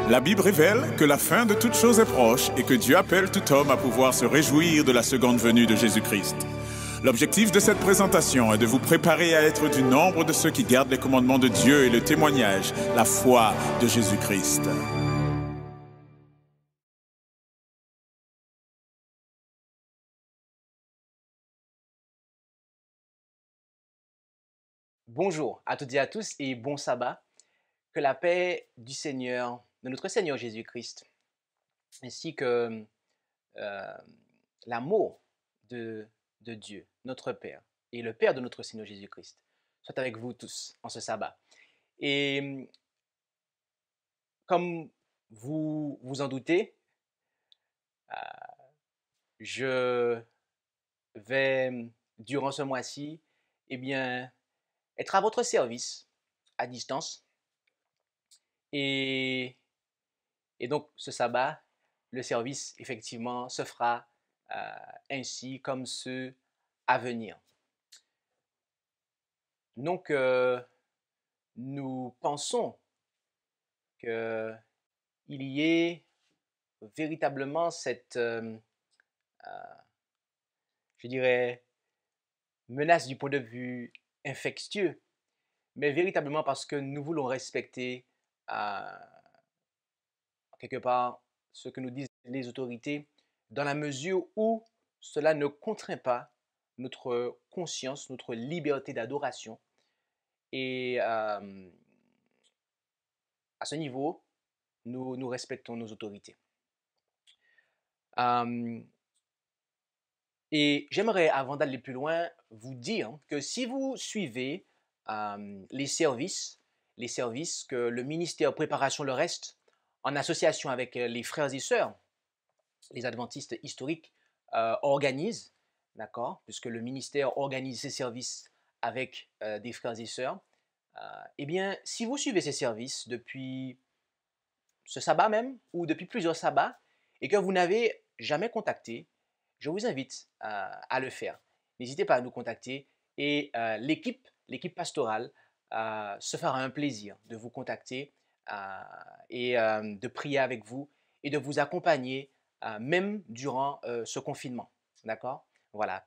La Bible révèle que la fin de toute chose est proche et que Dieu appelle tout homme à pouvoir se réjouir de la seconde venue de Jésus-Christ. L'objectif de cette présentation est de vous préparer à être du nombre de ceux qui gardent les commandements de Dieu et le témoignage, la foi de Jésus-Christ. Bonjour à toutes et à tous et bon sabbat. Que la paix du Seigneur, de notre Seigneur Jésus-Christ, ainsi que euh, l'amour de Dieu, notre Père, et le Père de notre Seigneur Jésus-Christ, soit avec vous tous en ce sabbat. Et comme vous vous en doutez, euh, je vais, durant ce mois-ci, eh bien, être à votre service à distance. Et donc, ce sabbat, le service, effectivement, se fera ainsi comme ceux à venir. Donc, nous pensons qu'il y ait véritablement cette, je dirais, menace du point de vue infectieux, mais véritablement parce que nous voulons respecter quelque part ce que nous disent les autorités, dans la mesure où cela ne contraint pas notre conscience, notre liberté d'adoration. Et à ce niveau, nous respectons nos autorités. Et j'aimerais, avant d'aller plus loin, vous dire que si vous suivez les services que le ministère Préparation le Reste, en association avec les frères et sœurs, les adventistes historiques, organise, d'accord, puisque le ministère organise ses services avec des frères et sœurs, eh bien, si vous suivez ces services depuis ce sabbat même, ou depuis plusieurs sabbats, et que vous n'avez jamais contacté, je vous invite à le faire. N'hésitez pas à nous contacter et l'équipe pastorale se fera un plaisir de vous contacter et de prier avec vous et de vous accompagner même durant ce confinement. D'accord? Voilà.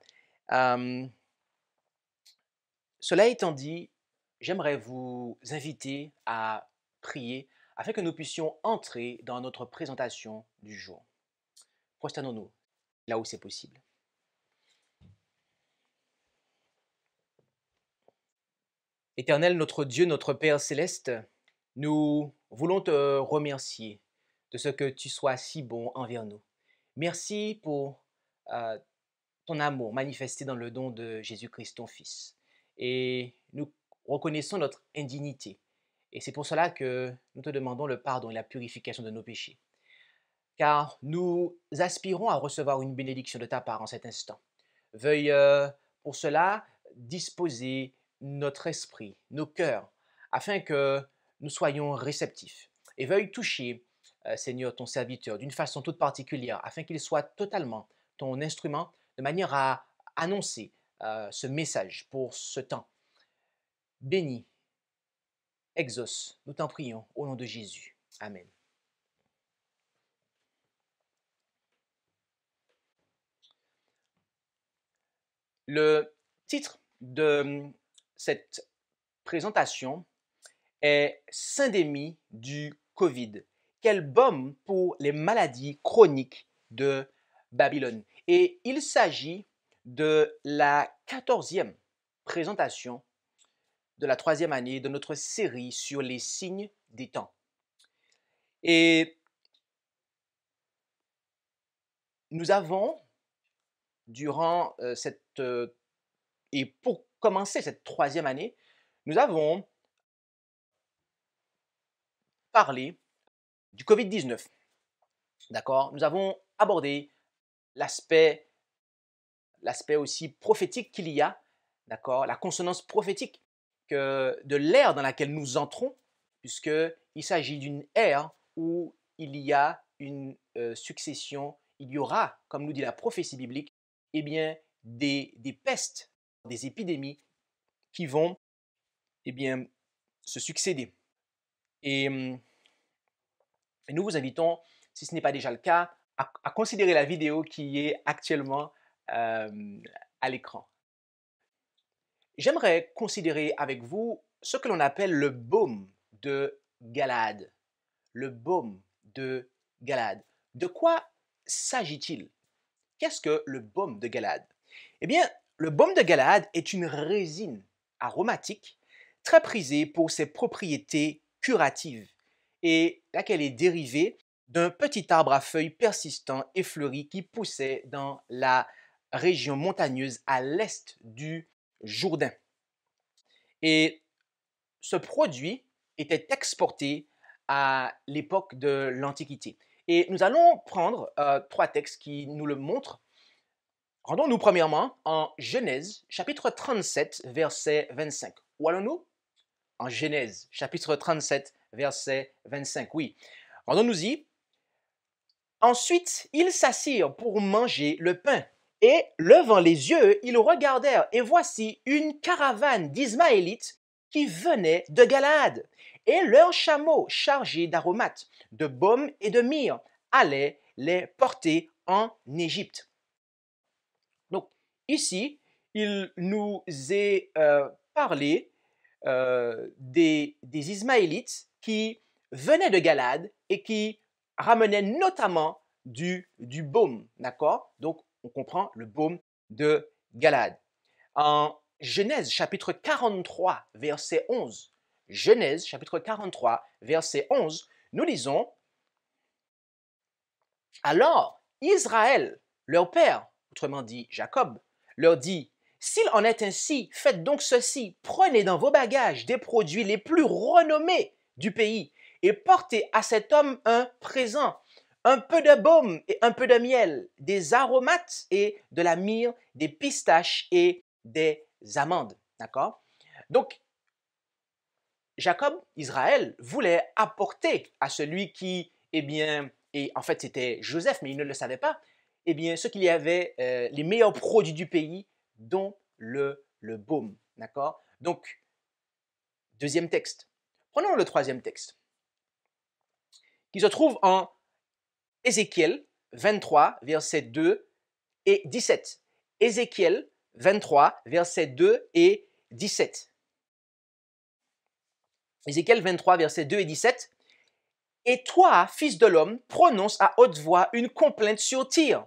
Cela étant dit, j'aimerais vous inviter à prier afin que nous puissions entrer dans notre présentation du jour. Prosternons-nous là où c'est possible. Éternel, notre Dieu, notre Père céleste, nous voulons te remercier de ce que tu sois si bon envers nous. Merci pour euh, ton amour manifesté dans le don de Jésus-Christ, ton Fils. Et nous reconnaissons notre indignité. Et c'est pour cela que nous te demandons le pardon et la purification de nos péchés. Car nous aspirons à recevoir une bénédiction de ta part en cet instant. Veuille pour cela disposer notre esprit, nos cœurs, afin que nous soyons réceptifs. Et veuille toucher, Seigneur, ton serviteur d'une façon toute particulière, afin qu'il soit totalement ton instrument, de manière à annoncer ce message pour ce temps. Bénis, exauce, nous t'en prions, au nom de Jésus. Amen. Le titre de cette présentation est Syndémie du Covid. Quel baume pour les maladies chroniques de Babylone. Et il s'agit de la 14e présentation de la 3e année de notre série sur les signes des temps. Et nous avons, durant et pour commencer cette 3e année, nous avons parlé du Covid-19. D'accord? Nous avons abordé l'aspect aussi prophétique qu'il y a, d'accord? La consonance prophétique de l'ère dans laquelle nous entrons, puisqu'il s'agit d'une ère où il y a une succession, il y aura, comme nous dit la prophétie biblique, eh bien, des pestes, des épidémies qui vont eh bien, se succéder. Et Et nous vous invitons, si ce n'est pas déjà le cas, à considérer la vidéo qui est actuellement à l'écran. J'aimerais considérer avec vous ce que l'on appelle le baume de Galade. Le baume de Galade. De quoi s'agit-il? Qu'est-ce que le baume de Galade? Eh bien, le baume de Galade est une résine aromatique très prisée pour ses propriétés curatives et laquelle est dérivée d'un petit arbre à feuilles persistant et fleuri qui poussait dans la région montagneuse à l'est du Jourdain. Et ce produit était exporté à l'époque de l'Antiquité. Et nous allons prendre trois textes qui nous le montrent. Rendons-nous premièrement en Genèse, chapitre 37, verset 25. Où allons-nous? En Genèse, chapitre 37, verset 25. Oui. Rendons-nous-y. Ensuite, ils s'assirent pour manger le pain. Et, levant les yeux, ils regardèrent, et voici une caravane d'Ismaélites qui venait de Galaad. Et leurs chameaux chargés d'aromates, de baume et de myrrhe allaient les porter en Égypte. Donc, ici, il nous est parlé des Ismaélites qui venaient de Galaad et qui ramenaient notamment du baume, d'accord? Donc, on comprend le baume de Galaad. En Genèse chapitre 43, verset 11, Genèse chapitre 43, verset 11, nous lisons « Alors, Israël, leur père, autrement dit Jacob, leur dit, s'il en est ainsi, faites donc ceci, prenez dans vos bagages des produits les plus renommés du pays et portez à cet homme un présent, un peu de baume et un peu de miel, des aromates et de la myrrhe, des pistaches et des amandes. » D'accord? Donc, Jacob, Israël, voulait apporter à celui qui, eh bien, et en fait c'était Joseph, mais il ne le savait pas, eh bien, ce qu'il y avait, les meilleurs produits du pays, dont le baume. D'accord? Donc, deuxième texte. Prenons le troisième texte, qui se trouve en Ézéchiel 23, versets 2 et 17. Ézéchiel 23, versets 2 et 17. Ézéchiel 23, versets 2 et 17. Et toi, fils de l'homme, prononce à haute voix une complainte sur Tyr.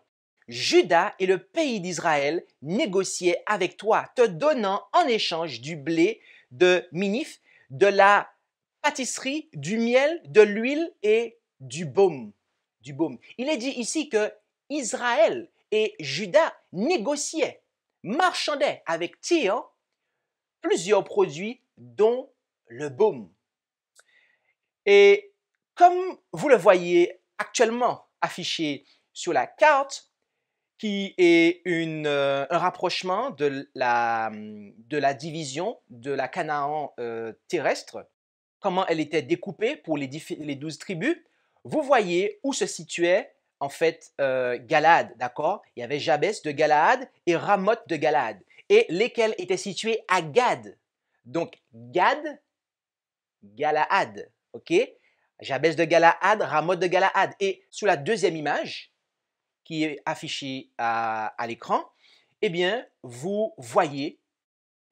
Juda et le pays d'Israël négociaient avec toi, te donnant en échange du blé de Minif, de la pâtisserie, du miel, de l'huile et du baume. Il est dit ici que Israël et Juda négociaient, marchandaient avec Tyr plusieurs produits, dont le baume. Et comme vous le voyez actuellement affiché sur la carte, qui est un rapprochement de la division de la Canaan terrestre, comment elle était découpée pour les 12 tribus, vous voyez où se situait en fait Galaad, d'accord? Il y avait Jabès de Galaad et Ramoth de Galaad, et lesquels étaient situés à Gad. Donc Gad, Galaad, ok? Jabès de Galaad, Ramoth de Galaad. Et sur la deuxième image, qui est affichée à l'écran, eh bien, vous voyez,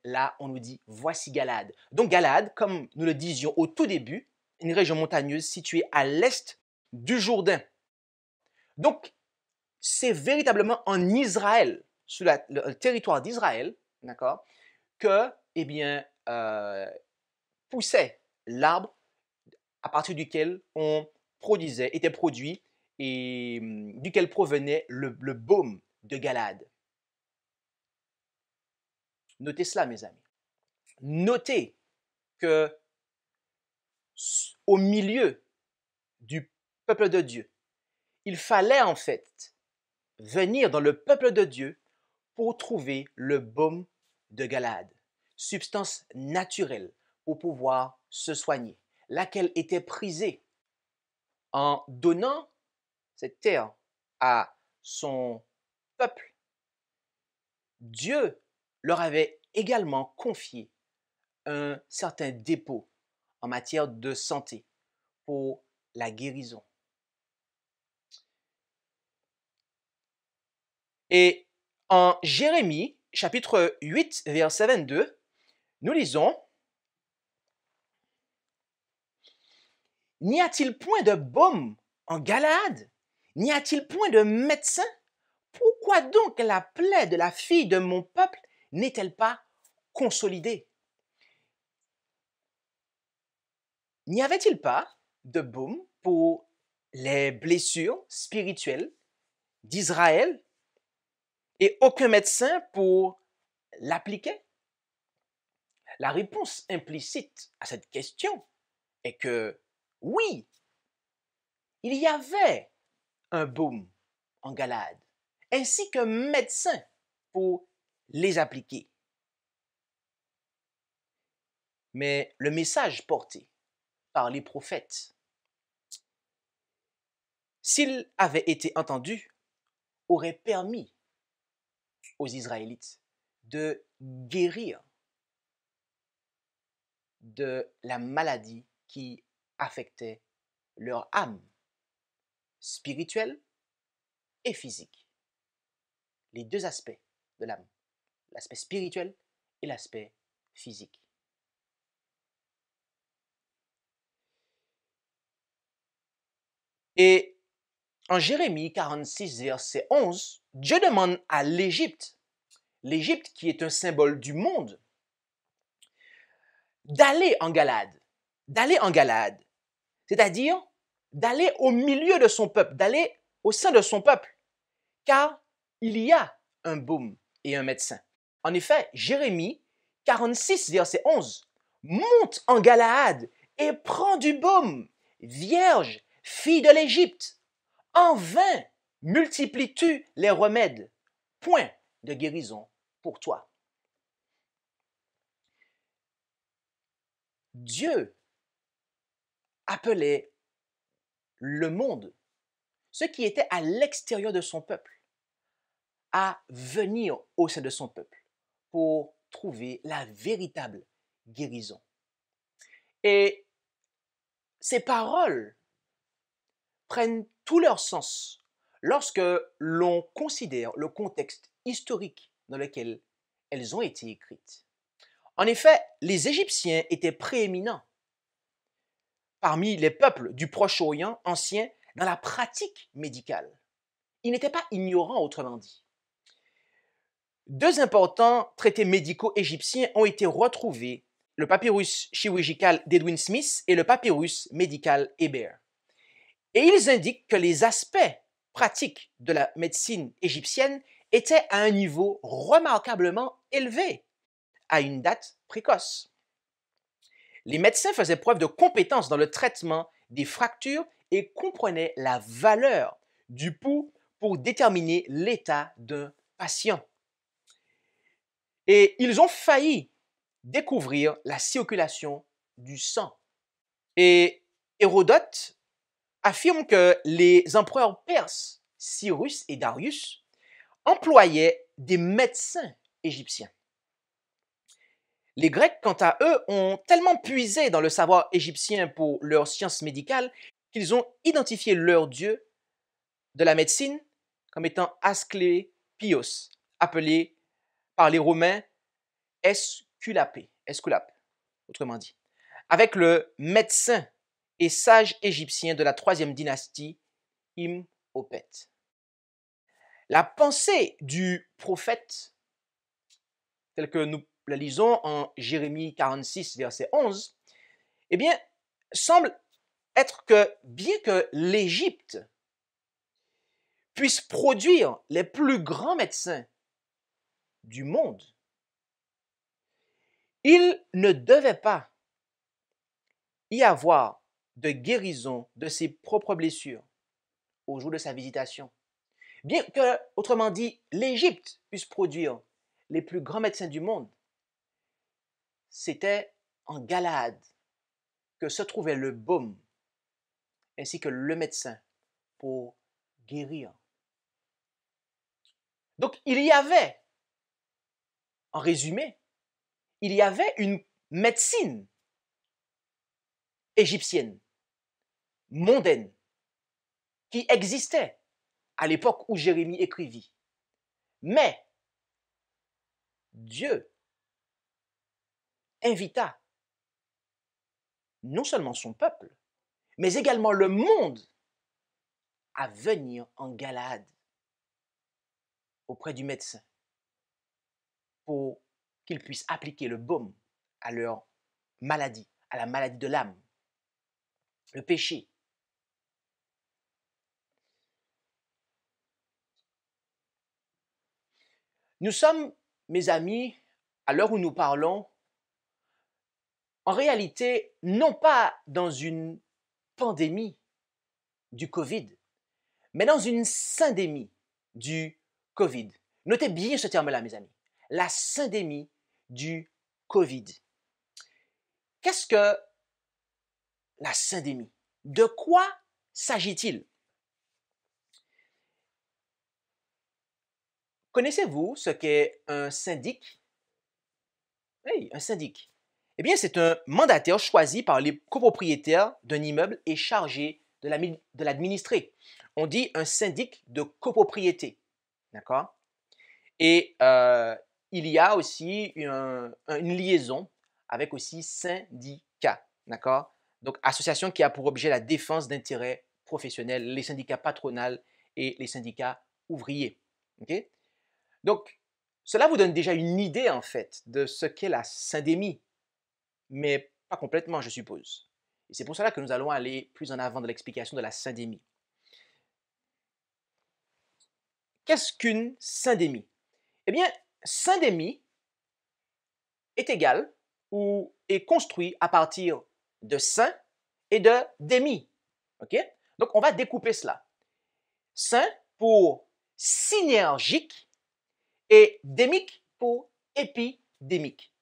là, on nous dit, voici Galaad. Donc Galaad, comme nous le disions au tout début, une région montagneuse située à l'est du Jourdain. Donc, c'est véritablement en Israël, sur le territoire d'Israël, d'accord, que, eh bien, poussait l'arbre à partir duquel était produit et duquel provenait le baume de Galaad. Notez cela, mes amis. Notez que au milieu du peuple de Dieu, il fallait en fait venir dans le peuple de Dieu pour trouver le baume de Galaad, substance naturelle pour pouvoir se soigner, laquelle était prisée. En donnant cette terre à son peuple, Dieu leur avait également confié un certain dépôt en matière de santé pour la guérison, Et en Jérémie, chapitre 8, verset 22, nous lisons: « N'y a-t-il point de baume en Galaad? N'y a-t-il point de médecin? Pourquoi donc la plaie de la fille de mon peuple n'est-elle pas consolidée? » N'y avait-il pas de baume pour les blessures spirituelles d'Israël et aucun médecin pour l'appliquer? La réponse implicite à cette question est que oui, il y avait un baume en Galaad, ainsi qu'un médecin pour les appliquer. Mais le message porté par les prophètes, s'il avait été entendu, aurait permis aux Israélites de guérir de la maladie qui affectait leur âme spirituelle et physique. Les deux aspects de l'âme, l'aspect spirituel et l'aspect physique. Et en Jérémie 46, verset 11, Dieu demande à l'Égypte qui est un symbole du monde, d'aller en Galade, c'est-à-dire d'aller au milieu de son peuple, d'aller au sein de son peuple, car il y a un baume et un médecin. En effet, Jérémie 46, verset 11, monte en Galaad et prend du baume, vierge, fille de l'Égypte. En vain multiplies-tu les remèdes, point de guérison pour toi. Dieu appelait le monde, ceux qui étaient à l'extérieur de son peuple, à venir au sein de son peuple pour trouver la véritable guérison. Et ces paroles prennent tout leur sens lorsque l'on considère le contexte historique dans lequel elles ont été écrites. En effet, les Égyptiens étaient prééminents parmi les peuples du Proche-Orient ancien dans la pratique médicale. Ils n'étaient pas ignorants, autrement dit. Deux importants traités médicaux égyptiens ont été retrouvés, le papyrus chirurgical d'Edwin Smith et le papyrus médical Héber. Et ils indiquent que les aspects pratiques de la médecine égyptienne étaient à un niveau remarquablement élevé, à une date précoce. Les médecins faisaient preuve de compétence dans le traitement des fractures et comprenaient la valeur du pouls pour déterminer l'état d'un patient. Et ils ont failli découvrir la circulation du sang. Et Hérodote affirme que les empereurs perses, Cyrus et Darius, employaient des médecins égyptiens. Les Grecs, quant à eux, ont tellement puisé dans le savoir égyptien pour leur science médicale qu'ils ont identifié leur dieu de la médecine comme étant Asclépios, appelé par les Romains Esculape, autrement dit, avec le médecin et sage égyptien de la 3e dynastie, Imhotep. La pensée du prophète, telle que nous la lisons en Jérémie 46, verset 11, eh bien, semble être que bien que l'Égypte puisse produire les plus grands médecins du monde, il ne devait pas y avoir de guérison de ses propres blessures au jour de sa visitation. Bien que, autrement dit, l'Égypte puisse produire les plus grands médecins du monde, c'était en Galaad que se trouvait le baume ainsi que le médecin pour guérir. Donc il y avait, en résumé, il y avait une médecine égyptienne, mondaine, qui existait à l'époque où Jérémie écrivit. Mais Dieu invita non seulement son peuple, mais également le monde à venir en Galade auprès du médecin pour qu'ils puissent appliquer le baume à leur maladie, à la maladie de l'âme, le péché. Nous sommes, mes amis, à l'heure où nous parlons, en réalité, non pas dans une pandémie du Covid, mais dans une syndémie du Covid. Notez bien ce terme-là, mes amis. La syndémie du Covid. Qu'est-ce que la syndémie? De quoi s'agit-il? Connaissez-vous ce qu'est un syndic? Oui, un syndic. Eh bien, c'est un mandataire choisi par les copropriétaires d'un immeuble et chargé de l'administrer. On dit un syndic de copropriété. D'accord? Et il y a aussi une liaison avec aussi syndicat. D'accord? Donc, association qui a pour objet la défense d'intérêts professionnels, les syndicats patronaux et les syndicats ouvriers. Okay? Donc, cela vous donne déjà une idée, en fait, de ce qu'est la syndémie, mais pas complètement, je suppose. Et c'est pour cela que nous allons aller plus en avant de l'explication de la syndémie. Qu'est-ce qu'une syndémie? Eh bien, syndémie est égal ou est construit à partir de syn et de démi. Okay? Donc, on va découper cela. Syn pour synergique et démique pour épidémique.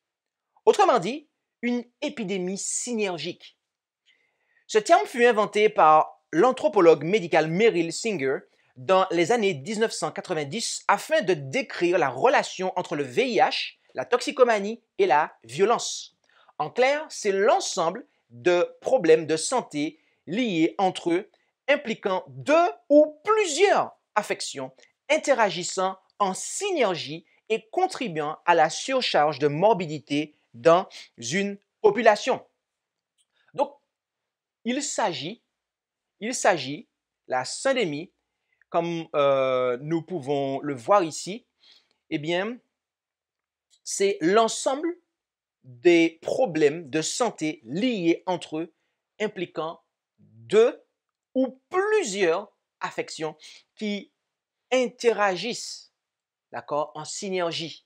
Autrement dit, une épidémie synergique. Ce terme fut inventé par l'anthropologue médical Merrill Singer dans les années 1990 afin de décrire la relation entre le VIH, la toxicomanie et la violence. En clair, c'est l'ensemble de problèmes de santé liés entre eux, impliquant deux ou plusieurs affections, interagissant en synergie et contribuant à la surcharge de morbidité dans une population. Donc, il s'agit, la syndémie, comme nous pouvons le voir ici, eh bien, c'est l'ensemble des problèmes de santé liés entre eux, impliquant deux ou plusieurs affections qui interagissent, d'accord, en synergie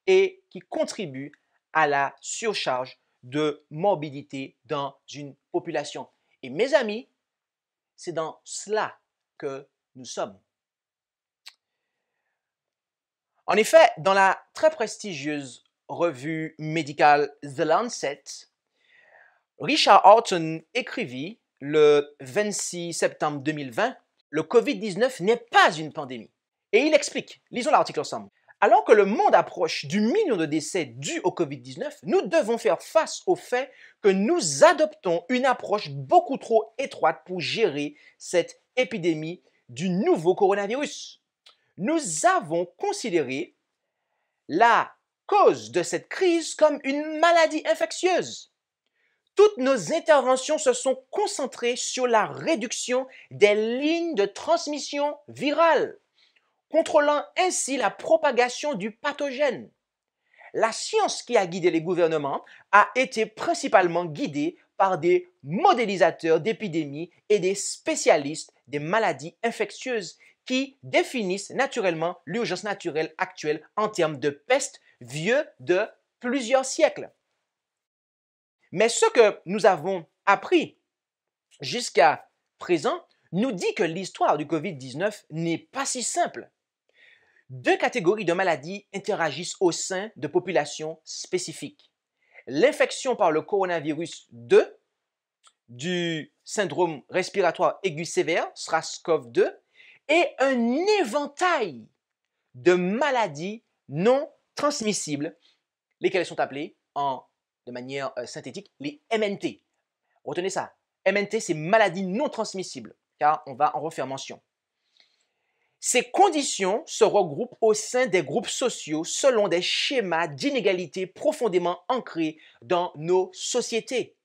et qui contribuent à la surcharge de morbidité dans une population. Et mes amis, c'est dans cela que nous sommes. En effet, dans la très prestigieuse revue médicale The Lancet, Richard Horton écrivit le 26 septembre 2020, « Le COVID-19 n'est pas une pandémie ». Et il explique, lisons l'article ensemble. Alors que le monde approche du million de décès dus au COVID-19, nous devons faire face au fait que nous adoptons une approche beaucoup trop étroite pour gérer cette épidémie du nouveau coronavirus. Nous avons considéré la cause de cette crise comme une maladie infectieuse. Toutes nos interventions se sont concentrées sur la réduction des lignes de transmission virale, contrôlant ainsi la propagation du pathogène. La science qui a guidé les gouvernements a été principalement guidée par des modélisateurs d'épidémies et des spécialistes des maladies infectieuses qui définissent naturellement l'urgence naturelle actuelle en termes de peste vieux de plusieurs siècles. Mais ce que nous avons appris jusqu'à présent nous dit que l'histoire du COVID-19 n'est pas si simple. Deux catégories de maladies interagissent au sein de populations spécifiques. L'infection par le coronavirus 2 du syndrome respiratoire aigu sévère, SARS-CoV-2, et un éventail de maladies non transmissibles, lesquelles sont appelées de manière synthétique les MNT. Retenez ça, MNT c'est maladies non transmissibles, car on va en refaire mention. Ces conditions se regroupent au sein des groupes sociaux selon des schémas d'inégalité profondément ancrés dans nos sociétés.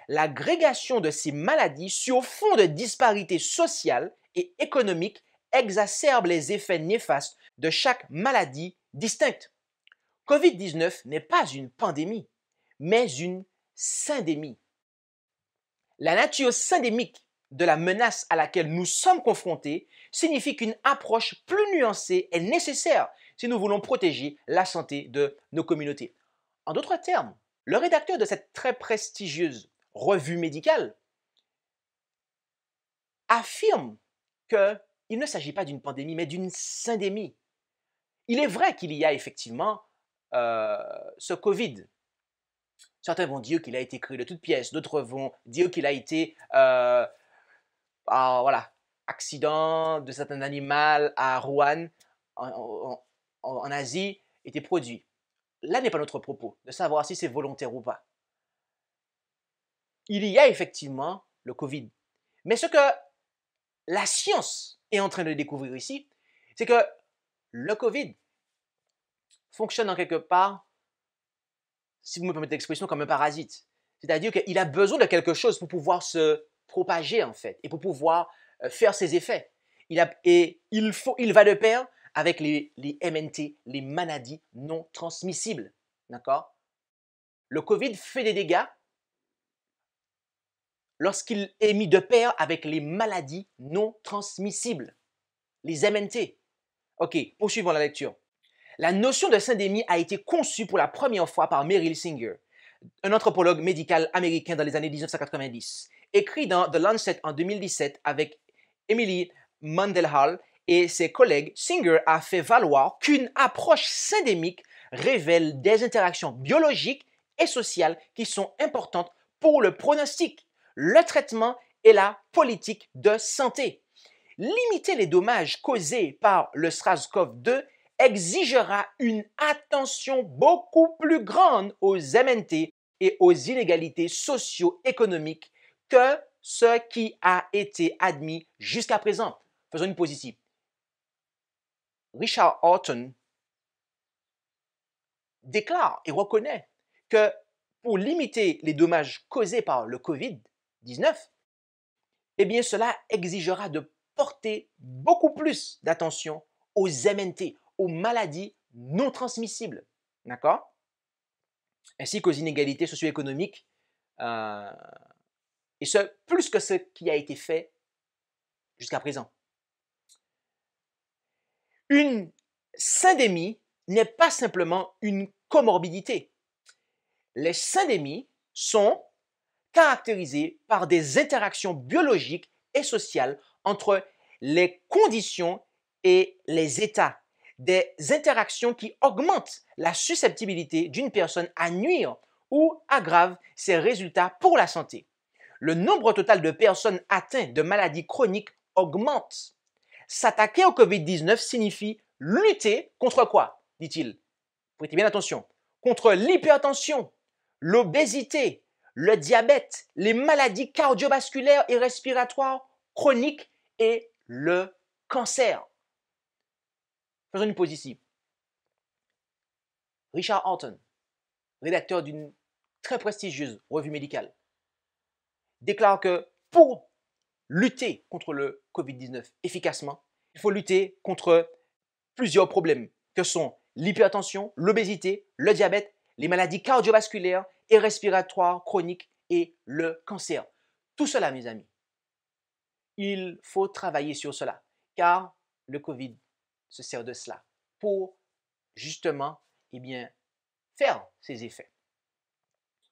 L'agrégation de ces maladies sur fond de disparités sociales et économiques exacerbe les effets néfastes de chaque maladie distincte. COVID-19 n'est pas une pandémie, mais une syndémie. La nature syndémique de la menace à laquelle nous sommes confrontés signifie qu'une approche plus nuancée est nécessaire si nous voulons protéger la santé de nos communautés. En d'autres termes, le rédacteur de cette très prestigieuse revue médicale affirme qu'il ne s'agit pas d'une pandémie, mais d'une syndémie. Il est vrai qu'il y a effectivement ce Covid. Certains vont dire qu'il a été créé de toutes pièces, d'autres vont dire qu'il a été accident de certain animal à Wuhan, en Asie, était produit. Là n'est pas notre propos, de savoir si c'est volontaire ou pas. Il y a effectivement le Covid. Mais ce que la science est en train de découvrir ici, c'est que le Covid fonctionne en quelque part, si vous me permettez l'expression, comme un parasite. C'est-à-dire qu'il a besoin de quelque chose pour pouvoir se propager, en fait, et pour pouvoir faire ses effets. Il va de pair avec les MNT, les maladies non transmissibles. D'accord? Le Covid fait des dégâts lorsqu'il est mis de pair avec les maladies non transmissibles, les MNT. Ok, poursuivons la lecture. La notion de syndémie a été conçue pour la première fois par Merrill Singer, un anthropologue médical américain dans les années 1990. Écrit dans The Lancet en 2017 avec Emily Mandelhall et ses collègues, Singer a fait valoir qu'une approche syndémique révèle des interactions biologiques et sociales qui sont importantes pour le pronostic, le traitement et la politique de santé. Limiter les dommages causés par le SARS-CoV-2 exigera une attention beaucoup plus grande aux MNT et aux inégalités socio-économiques que ce qui a été admis jusqu'à présent. Faisons une pause ici. Richard Horton déclare et reconnaît que pour limiter les dommages causés par le COVID-19, eh bien cela exigera de porter beaucoup plus d'attention aux MNT, aux maladies non transmissibles, d'accord? Ainsi qu'aux inégalités socio-économiques, et ce, plus que ce qui a été fait jusqu'à présent. Une syndémie n'est pas simplement une comorbidité. Les syndémies sont caractérisées par des interactions biologiques et sociales entre les conditions et les états, des interactions qui augmentent la susceptibilité d'une personne à nuire ou aggravent ses résultats pour la santé. Le nombre total de personnes atteintes de maladies chroniques augmente. S'attaquer au COVID-19 signifie lutter contre quoi, dit-il? Prêtez bien attention. Contre l'hypertension, l'obésité, le diabète, les maladies cardiovasculaires et respiratoires chroniques et le cancer. Faisons une pause ici. Richard Horton, rédacteur d'une très prestigieuse revue médicale, déclare que pour lutter contre le COVID-19 efficacement, il faut lutter contre plusieurs problèmes que sont l'hypertension, l'obésité, le diabète, les maladies cardiovasculaires et respiratoires chroniques et le cancer. Tout cela, mes amis, il faut travailler sur cela, car le COVID se sert de cela pour justement faire ses effets.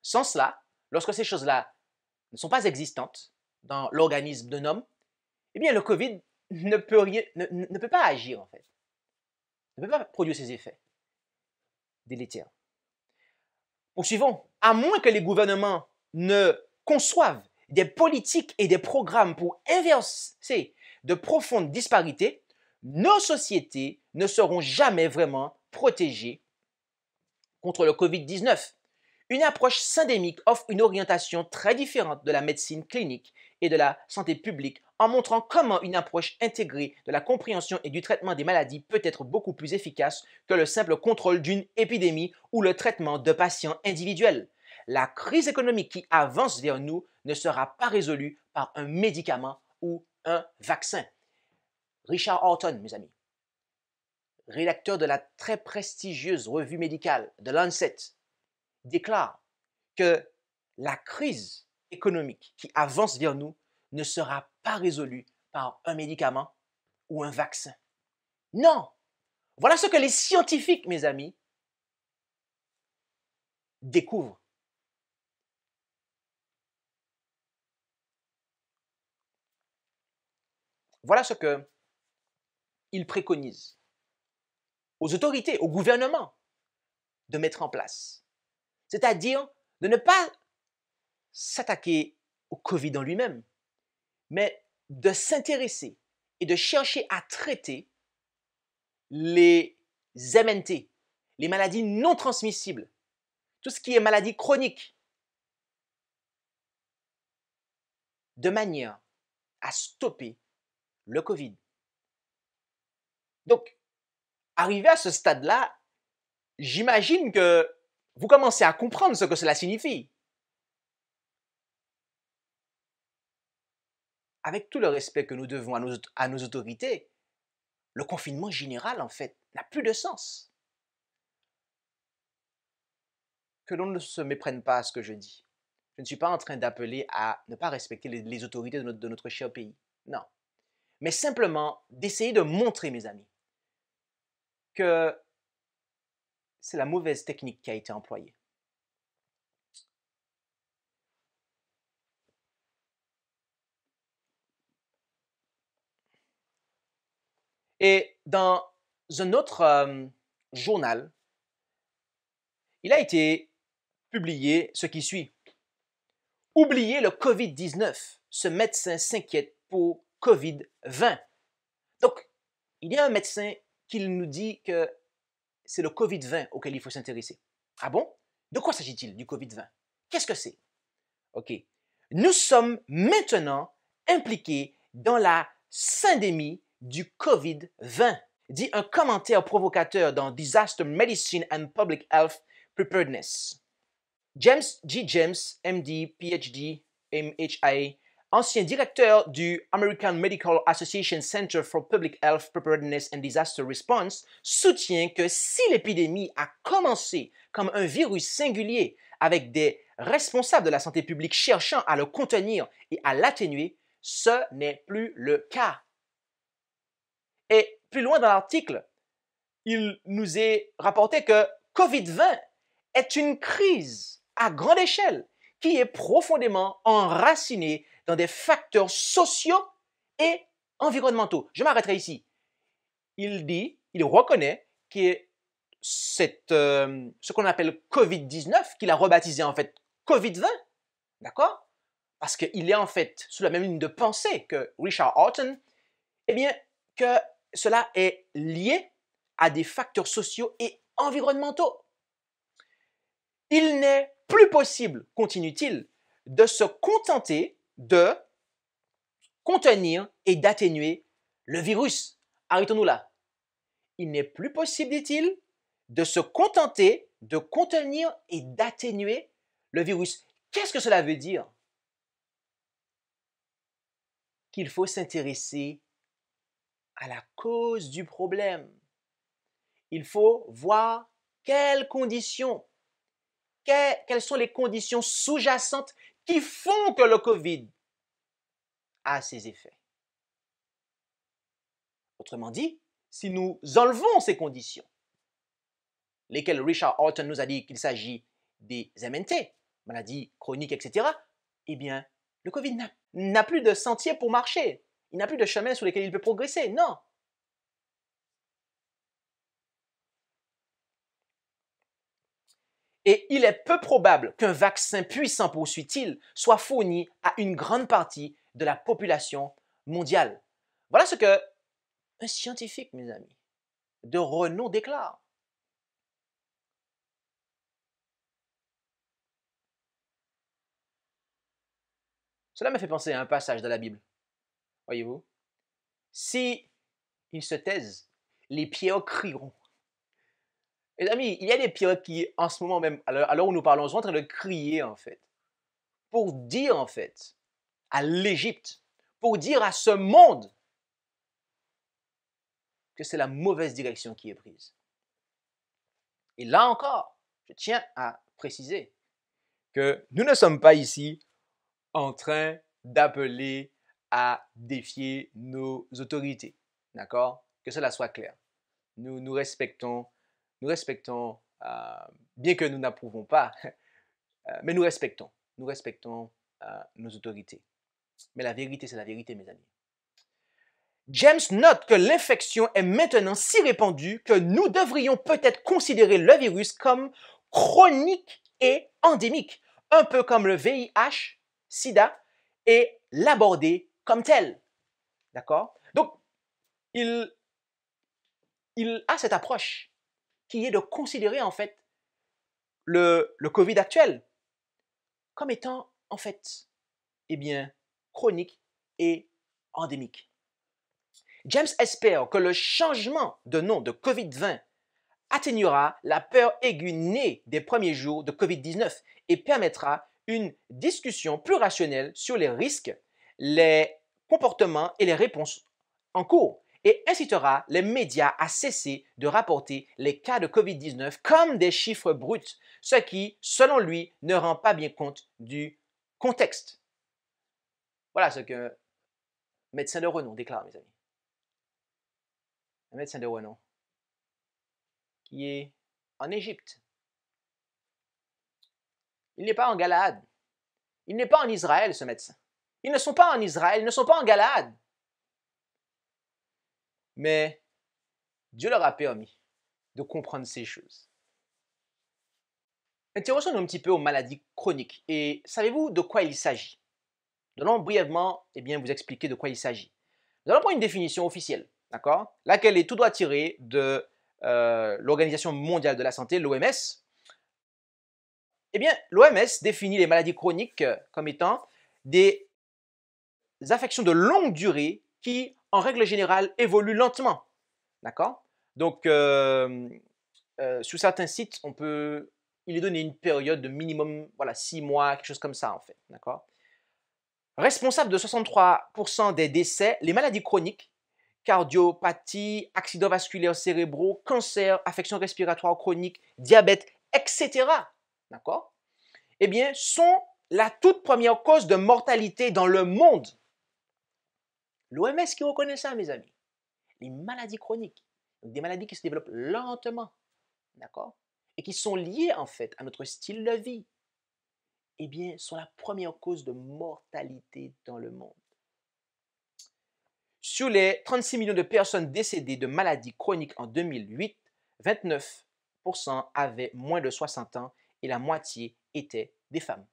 Sans cela, lorsque ces choses-là ne sont pas existantes dans l'organisme d'un homme, le COVID ne peut pas agir en fait, ne peut pas produire ses effets délétères. Poursuivons. À moins que les gouvernements ne conçoivent des politiques et des programmes pour inverser de profondes disparités, nos sociétés ne seront jamais vraiment protégées contre le COVID-19. Une approche syndémique offre une orientation très différente de la médecine clinique et de la santé publique en montrant comment une approche intégrée de la compréhension et du traitement des maladies peut être beaucoup plus efficace que le simple contrôle d'une épidémie ou le traitement de patients individuels. La crise économique qui avance vers nous ne sera pas résolue par un médicament ou un vaccin. Richard Horton, mes amis, rédacteur de la très prestigieuse revue médicale The Lancet, déclare que la crise économique qui avance vers nous ne sera pas résolue par un médicament ou un vaccin. Non! Voilà ce que les scientifiques, mes amis, découvrent. Voilà ce qu'ils préconisent aux autorités, au gouvernement de mettre en place. C'est-à-dire de ne pas s'attaquer au Covid en lui-même, mais de s'intéresser et de chercher à traiter les MNT, les maladies non transmissibles, tout ce qui est maladie chronique, de manière à stopper le Covid. Donc, arrivé à ce stade-là, j'imagine que vous commencez à comprendre ce que cela signifie. Avec tout le respect que nous devons à nos autorités, le confinement général, en fait, n'a plus de sens. Que l'on ne se méprenne pas à ce que je dis. Je ne suis pas en train d'appeler à ne pas respecter les autorités de notre cher pays. Non. Mais simplement d'essayer de montrer, mes amis, que c'est la mauvaise technique qui a été employée. Et dans un autre journal, il a été publié ce qui suit. Oubliez le COVID-19. Ce médecin s'inquiète pour COVID-20. Donc, il y a un médecin qui nous dit que c'est le COVID-20 auquel il faut s'intéresser. Ah bon? De quoi s'agit-il du COVID-20? Qu'est-ce que c'est? OK. Nous sommes maintenant impliqués dans la syndémie du COVID-20, dit un commentaire provocateur dans Disaster Medicine and Public Health Preparedness. James G. James, MD, PhD, MHA, ancien directeur du American Medical Association Center for Public Health Preparedness and Disaster Response, soutient que si l'épidémie a commencé comme un virus singulier avec des responsables de la santé publique cherchant à le contenir et à l'atténuer, ce n'est plus le cas. Et plus loin dans l'article, il nous est rapporté que COVID-20 est une crise à grande échelle qui est profondément enracinée dans des facteurs sociaux et environnementaux. Je m'arrêterai ici. Il reconnaît que ce qu'on appelle COVID-19, qu'il a rebaptisé en fait COVID-20, d'accord? Parce qu'il est en fait sous la même ligne de pensée que Richard Horton, eh bien, que cela est lié à des facteurs sociaux et environnementaux. Il n'est plus possible, continue-t-il, de se contenter de contenir et d'atténuer le virus. Arrêtons-nous là. Il n'est plus possible, dit-il, de se contenter de contenir et d'atténuer le virus. Qu'est-ce que cela veut dire? Qu'il faut s'intéresser à la cause du problème. Il faut voir quelles sont les conditions sous-jacentes qui font que le COVID a ses effets. Autrement dit, si nous enlevons ces conditions, lesquelles Richard Horton nous a dit qu'il s'agit des MNT, maladies chroniques, etc., eh bien, le COVID n'a plus de sentier pour marcher. Il n'a plus de chemin sur lesquels il peut progresser. Non. Et il est peu probable qu'un vaccin puissant, poursuit-il, soit fourni à une grande partie de la population mondiale. Voilà ce que un scientifique, mes amis, de renom déclare. Cela me fait penser à un passage de la Bible Voyez-vous? Si ils se taisent, les pierres crieront. Mes amis, il y a des pierres qui, en ce moment même, à l'heure où nous parlons, sont en train de crier, en fait, pour dire, en fait, à l'Égypte, pour dire à ce monde que c'est la mauvaise direction qui est prise. Et là encore, je tiens à préciser que nous ne sommes pas ici en train d'appeler à défier nos autorités. D'accord? Que cela soit clair. Nous respectons, bien que nous n'approuvons pas, mais nous respectons nos autorités. Mais la vérité, c'est la vérité, mes amis. James note que l'infection est maintenant si répandue que nous devrions peut-être considérer le virus comme chronique et endémique, un peu comme le VIH, SIDA, et l'aborder comme tel. D'accord? Donc, il a cette approche qui est de considérer en fait le COVID actuel comme étant en fait, eh bien, chronique et endémique. James espère que le changement de nom de COVID-20 atténuera la peur aiguë née des premiers jours de COVID-19 et permettra une discussion plus rationnelle sur les risques, les comportements et les réponses en cours et incitera les médias à cesser de rapporter les cas de COVID-19 comme des chiffres bruts, ce qui, selon lui, ne rend pas bien compte du contexte. Voilà ce qu'un médecin de renom déclare, mes amis. Un médecin de renom qui est en Égypte. Il n'est pas en Galaad. Il n'est pas en Israël, ce médecin. Ils ne sont pas en Israël, ils ne sont pas en Galaad. Mais Dieu leur a permis de comprendre ces choses. Intéressons-nous un petit peu aux maladies chroniques. Et savez-vous de quoi il s'agit? Nous allons brièvement vous expliquer de quoi il s'agit. Nous allons prendre une définition officielle, d'accord? Laquelle est tout droit tirée de l'Organisation mondiale de la santé, l'OMS. Eh bien, l'OMS définit les maladies chroniques comme étant des affections de longue durée qui, en règle générale, évoluent lentement. D'accord? Donc, sur certains sites, il est donné une période de minimum 6 mois, quelque chose comme ça, en fait. D'accord? Responsable de 63% des décès, les maladies chroniques, cardiopathie, accidents vasculaires cérébraux, cancer, affections respiratoires chroniques, diabète, etc. D'accord? Eh bien, sont la toute première cause de mortalité dans le monde. L'OMS qui reconnaît ça, mes amis. Les maladies chroniques, donc des maladies qui se développent lentement, d'accord? Et qui sont liées, en fait, à notre style de vie, eh bien, sont la première cause de mortalité dans le monde. Sur les 36 millions de personnes décédées de maladies chroniques en 2008, 29% avaient moins de 60 ans et la moitié étaient des femmes.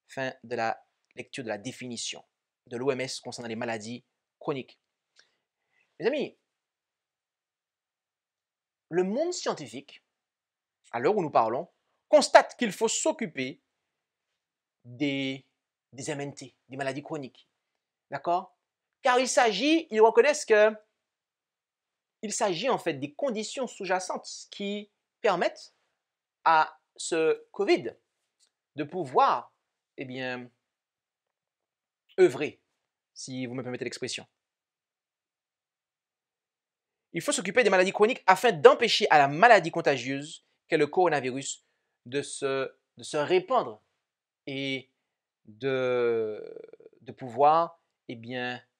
Fin de la lecture de la définition de l'OMS concernant les maladies chroniques. Mes amis, le monde scientifique, à l'heure où nous parlons, constate qu'il faut s'occuper des MNT, des maladies chroniques. D'accord? Car ils reconnaissent que il s'agit en fait des conditions sous-jacentes qui permettent à ce COVID de pouvoir, œuvrer, si vous me permettez l'expression. Il faut s'occuper des maladies chroniques afin d'empêcher à la maladie contagieuse qu'est le coronavirus de se répandre et de pouvoir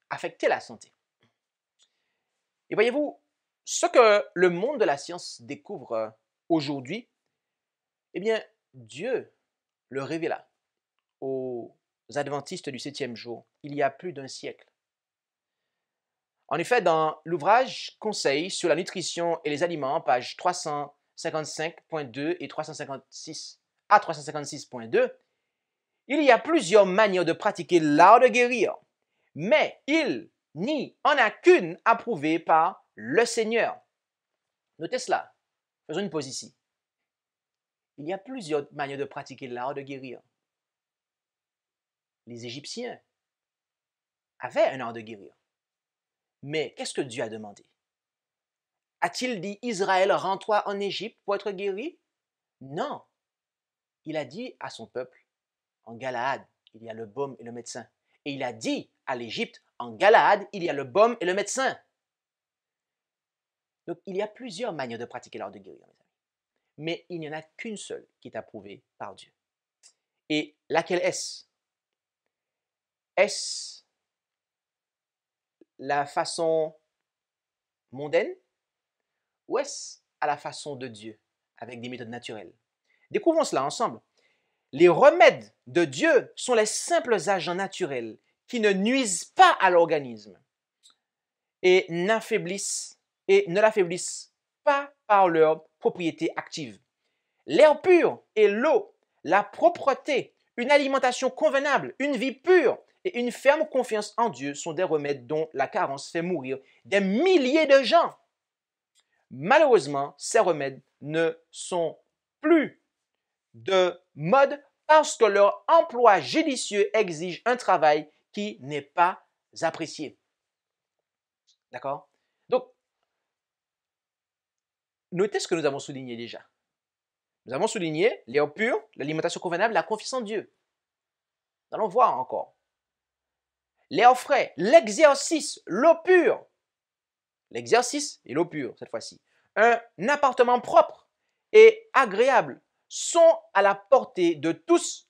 affecter la santé. Et voyez-vous, ce que le monde de la science découvre aujourd'hui, Dieu le révéla aux adventistes du 7e jour il y a plus d'un siècle. En effet, dans l'ouvrage Conseils sur la nutrition et les aliments, pages 355.2 et 356 à 356.2, il y a plusieurs manières de pratiquer l'art de guérir, mais il n'y en a qu'une approuvée par le Seigneur. Notez cela. Faisons une pause ici. Il y a plusieurs manières de pratiquer l'art de guérir. Les Égyptiens avait un art de guérir. Mais qu'est-ce que Dieu a demandé? A-t-il dit, Israël, rends-toi en Égypte pour être guéri? Non. Il a dit à son peuple, en Galaad, il y a le baume et le médecin. Et il a dit à l'Égypte, en Galaad, il y a le baume et le médecin. Donc, il y a plusieurs manières de pratiquer l'art de guérir, mes amis. Mais il n'y en a qu'une seule qui est approuvée par Dieu. Et laquelle est-ce? Est-ce la façon mondaine ou est-ce à la façon de Dieu, avec des méthodes naturelles? Découvrons cela ensemble. Les remèdes de Dieu sont les simples agents naturels qui ne nuisent pas à l'organisme et ne l'affaiblissent pas par leur propriété active. L'air pur et l'eau, la propreté, une alimentation convenable, une vie pure et une ferme confiance en Dieu sont des remèdes dont la carence fait mourir des milliers de gens. Malheureusement, ces remèdes ne sont plus de mode parce que leur emploi judicieux exige un travail qui n'est pas apprécié. D'accord? Donc, notez ce que nous avons souligné déjà. Nous avons souligné l'air pur, l'alimentation convenable, la confiance en Dieu. Nous allons voir encore. L'air frais, l'exercice, l'eau pure. L'exercice et l'eau pure, cette fois-ci. Un appartement propre et agréable sont à la portée de tous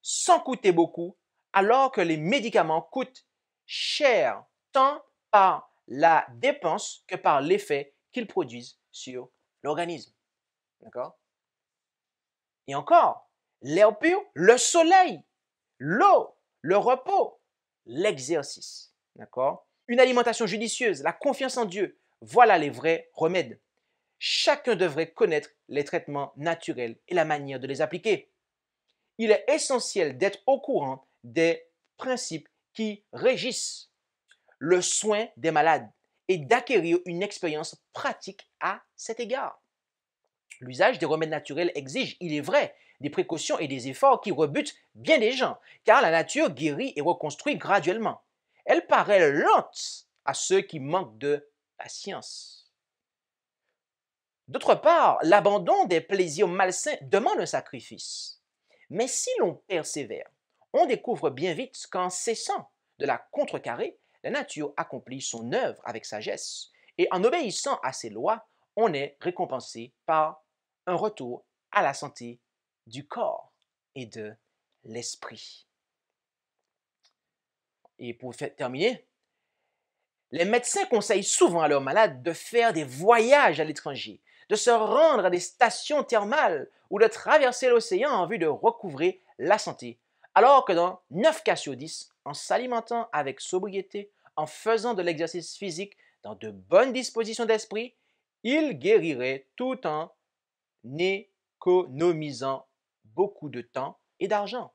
sans coûter beaucoup, alors que les médicaments coûtent cher, tant par la dépense que par l'effet qu'ils produisent sur l'organisme. D'accord? Et encore, l'air pur, le soleil, l'eau, le repos, l'exercice. D'accord? Une alimentation judicieuse, la confiance en Dieu, voilà les vrais remèdes. Chacun devrait connaître les traitements naturels et la manière de les appliquer. Il est essentiel d'être au courant des principes qui régissent le soin des malades et d'acquérir une expérience pratique à cet égard. L'usage des remèdes naturels exige, il est vrai, des précautions et des efforts qui rebutent bien des gens, car la nature guérit et reconstruit graduellement. Elle paraît lente à ceux qui manquent de patience. D'autre part, l'abandon des plaisirs malsains demande un sacrifice. Mais si l'on persévère, on découvre bien vite qu'en cessant de la contrecarrer, la nature accomplit son œuvre avec sagesse. Et en obéissant à ses lois, on est récompensé par un retour à la santé du corps et de l'esprit. Et pour terminer, les médecins conseillent souvent à leurs malades de faire des voyages à l'étranger, de se rendre à des stations thermales ou de traverser l'océan en vue de recouvrer la santé. Alors que dans 9 cas sur 10, en s'alimentant avec sobriété, en faisant de l'exercice physique dans de bonnes dispositions d'esprit, ils guériraient tout en économisant beaucoup de temps et d'argent.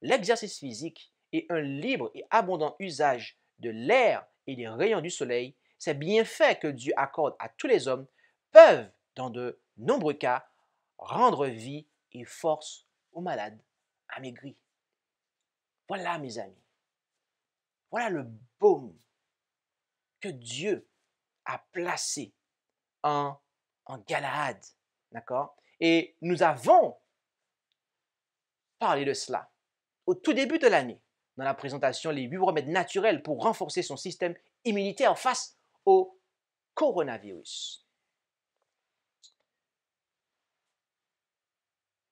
L'exercice physique et un libre et abondant usage de l'air et des rayons du soleil, ces bienfaits que Dieu accorde à tous les hommes, peuvent, dans de nombreux cas, rendre vie et force aux malades amaigris. Voilà, mes amis. Voilà le baume que Dieu a placé en Galaad. D'accord? Et nous avons parlé de cela au tout début de l'année, dans la présentation Les 8 remèdes naturels pour renforcer son système immunitaire face au coronavirus.